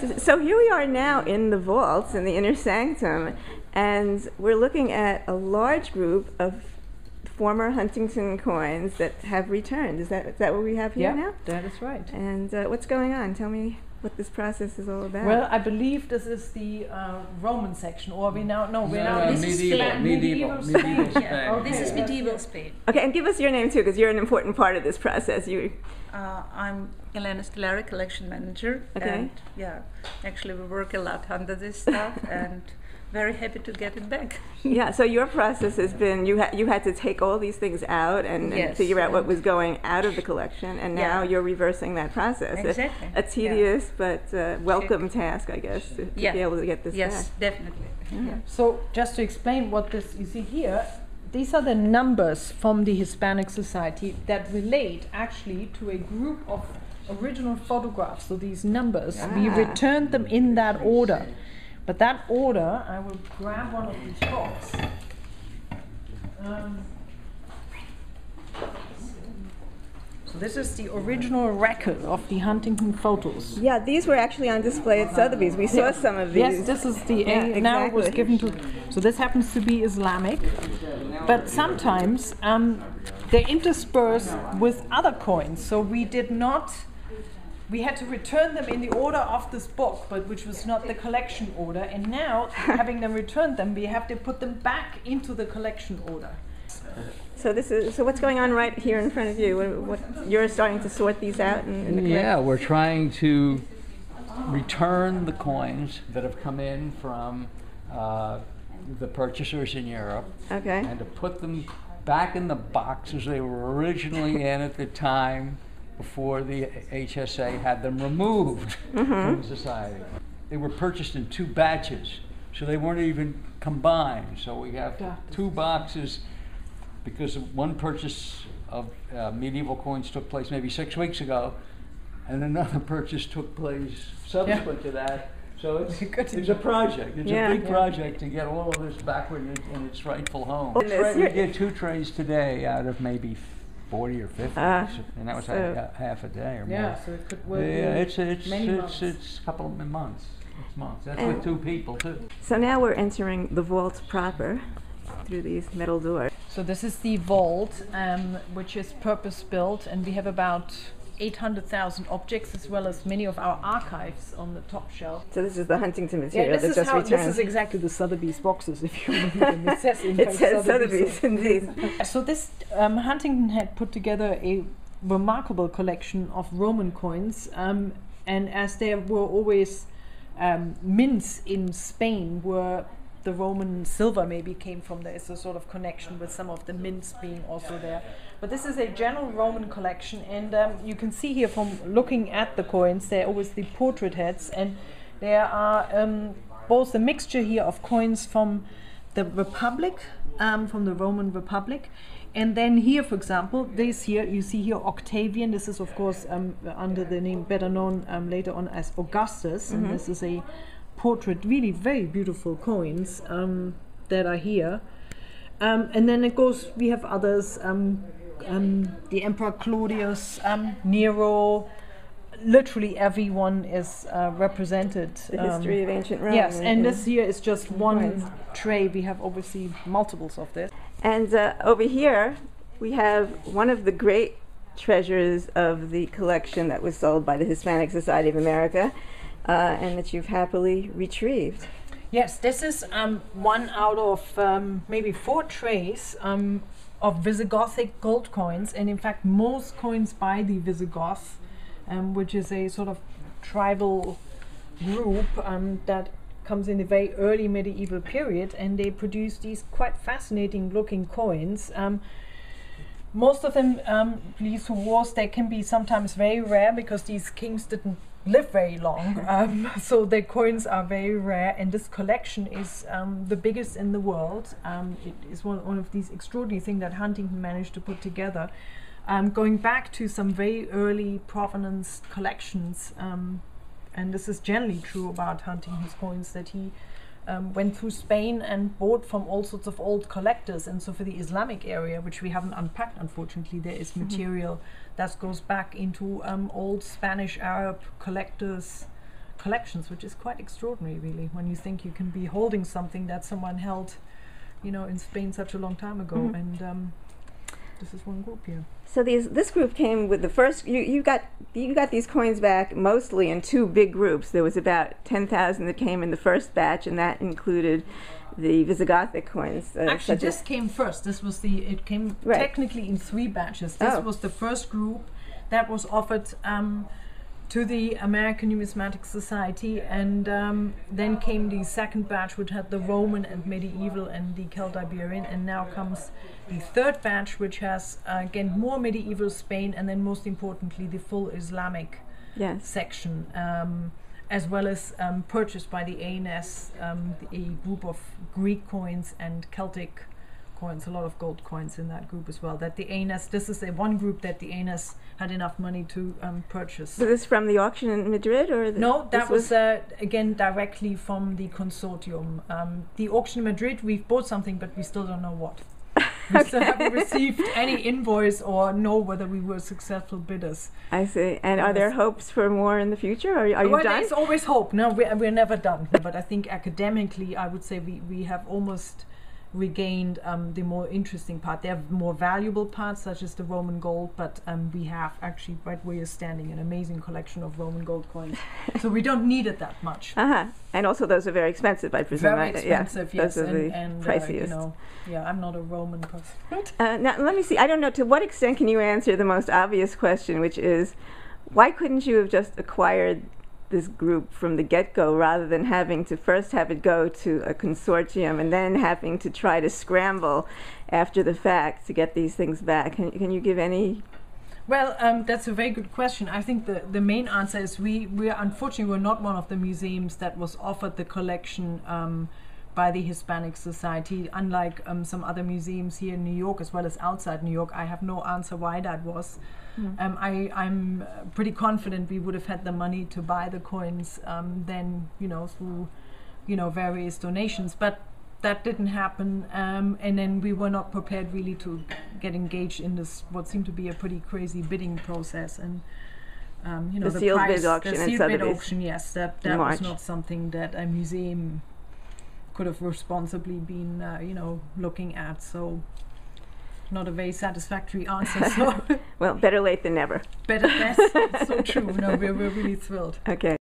So here we are now in the vaults, in the inner sanctum, and we're looking at a large group of former Huntington coins that have returned. Is that what we have here now? That is right. And what's going on? Tell me what this process is all about. Well, I believe this is the Roman section, or we now this is medieval Spain. Yeah. Okay. This is medieval Spain. Okay, and give us your name too, because you're an important part of this process. I'm Elena Stellari, collection manager. Okay. And yeah, actually we work a lot under this stuff, and very happy to get it back. Yeah, so your process has been, you had to take all these things out and figure out what was going out of the collection, and now you're reversing that process. Exactly. A tedious but welcome task, I guess, to be able to get this back. Yes, definitely. Yeah. So just to explain what this, you see here, these are the numbers from the Hispanic Society that relate actually to a group of original photographs. So these numbers, we returned them in that order. But that order, I will grab one of these books. So this is the original record of the Huntington photos. Yeah, these were actually on display at Sotheby's. We saw some of these. Yes, this is the now it was given to. So this happens to be Islamic, but sometimes they intersperse with other coins. So we did not. We had to return them in the order of this book, but which was not the collection order. And now, having them returned them, we have to put them back into the collection order. So what's going on right here in front of you? What you're starting to sort these out in the collection? Yeah, we're trying to return the coins that have come in from the purchasers in Europe, and to put them back in the boxes they were originally in at the time before the HSA had them removed from the society. They were purchased in 2 batches, so they weren't even combined. So we have 2 boxes, because one purchase of medieval coins took place maybe 6 weeks ago, and another purchase took place subsequent to that. So it's a project. It's a big project to get all of this backward in its rightful home. We did 2 trays today out of maybe 40 or 50, and that was half a day or more. Yeah, so it could work. It's a couple of months. That's with 2 people too. So now we're entering the vault proper through these metal doors. So this is the vault, which is purpose-built, and we have about 800,000 objects, as well as many of our archives on the top shelf. So this is the Huntington material this that's just returned. This is exactly the Sotheby's boxes, if you remember them. It says Sotheby's, indeed. So this Huntington had put together a remarkable collection of Roman coins, and as there were always mints in Spain where the Roman silver maybe came from, there is a sort of connection with some of the mints being also there. But this is a general Roman collection, and you can see here from looking at the coins, they're always the portrait heads, and there are both a mixture here of coins from the Republic, from the Roman Republic, and then here, for example, this here, you see here Octavian. This is of course under the name better known later on as Augustus, and this is a portrait, really very beautiful coins that are here. And then it goes, we have others, the Emperor Claudius, Nero, literally everyone is represented. The history of ancient Rome. Yes, and this here is just one tray. We have obviously multiples of this. And over here we have one of the great treasures of the collection that was sold by the Hispanic Society of America, and that you've happily retrieved. Yes, this is one out of maybe 4 trays of Visigothic gold coins, and in fact most coins by the Visigoths, which is a sort of tribal group that comes in a very early medieval period, and they produce these quite fascinating looking coins. Most of them, these wars, they can be sometimes very rare because these kings didn't live very long, so their coins are very rare, and this collection is the biggest in the world. It is one of these extraordinary things that Huntington managed to put together, going back to some very early provenance collections, and this is generally true about Huntington's coins, that he went through Spain and bought from all sorts of old collectors. And so for the Islamic area, which we haven't unpacked unfortunately, there is material that goes back into old Spanish, Arab collectors, collections, which is quite extraordinary, really, when you think you can be holding something that someone held, in Spain such a long time ago. And this is one group here. So this group came with the first. You got these coins back mostly in two big groups. There was about 10,000 that came in the first batch, and that included the Visigothic coins. Actually, this came first. It came technically in 3 batches. This was the first group that was offered to the American Numismatic Society, and then came the second batch, which had the Roman and medieval and the Celtiberian, and now comes the third batch, which has again more medieval Spain, and then most importantly the full Islamic section, as well as purchased by the ANS, a group of Greek coins and Celtic coins, a lot of gold coins in that group as well. That the ANS, this is one group that the ANS had enough money to purchase. So this from the auction in Madrid, or no? That was again directly from the consortium. The auction in Madrid, we've bought something, but we still don't know what. We still haven't received any invoice or know whether we were successful bidders. I see. And are there hopes for more in the future? Are you done? There's always hope. No, we're never done. But I think academically, I would say we have almost regained the more interesting part. There are more valuable parts, such as the Roman gold, but we have actually, right where you're standing, an amazing collection of Roman gold coins. So we don't need it that much. And also those are very expensive, I presume. Very expensive, yes. Those are the priciest. I'm not a Roman person. Now, let me see. I don't know, to what extent can you answer the most obvious question, which is, why couldn't you have just acquired this group from the get-go, rather than having to first have it go to a consortium and then having to try to scramble after the fact to get these things back? Can you give any? Well, that's a very good question. I think the main answer is we unfortunately were not one of the museums that was offered the collection by the Hispanic Society. Unlike some other museums here in New York as well as outside New York, I have no answer why that was. I'm pretty confident we would have had the money to buy the coins then, through, various donations, but that didn't happen, and then we were not prepared really to get engaged in this, what seemed to be a pretty crazy bidding process, and the sealed bid auction, the sealed bid auction, yes, that was not something that a museum could have responsibly been, looking at. So not a very satisfactory answer. So well, better late than never. Better, yes, it's so true. No, we're really thrilled. Okay.